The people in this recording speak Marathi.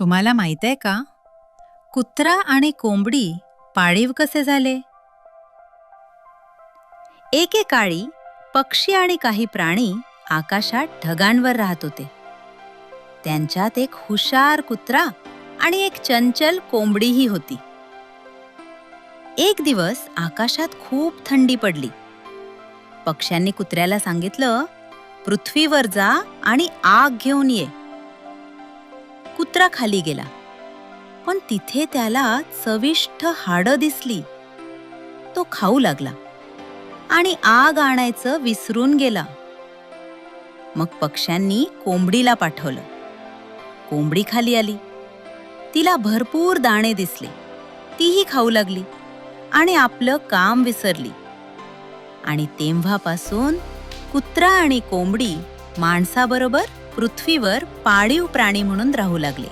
तुम्हाला माहित आहे का, कुत्रा आणि कोंबडी पाळीव कसे झाले? एकेकाळी पक्षी आणि काही प्राणी आकाशात ढगांवर राहत होते. त्यांच्यात एक हुशार कुत्रा आणि एक चंचल कोंबडीही होती. एक दिवस आकाशात खूप थंडी पडली. पक्ष्यांनी कुत्र्याला सांगितलं, पृथ्वीवर जा आणि आग घेऊन ये. कुत्रा खाली गेला, पण तिथे त्याला चविष्ट हाडं दिसली. तो खाऊ लागला आणि आग आणायचं विसरून गेला. मग पक्ष्यांनी कोंबडीला पाठवलं. कोंबडी खाली आली. तिला भरपूर दाणे दिसले. तीही खाऊ लागली आणि आपलं काम विसरली. आणि तेव्हापासून कुत्रा आणि कोंबडी माणसाबरोबर पृथ्वीवर पाळीव प्राणी म्हणून राहू लागले.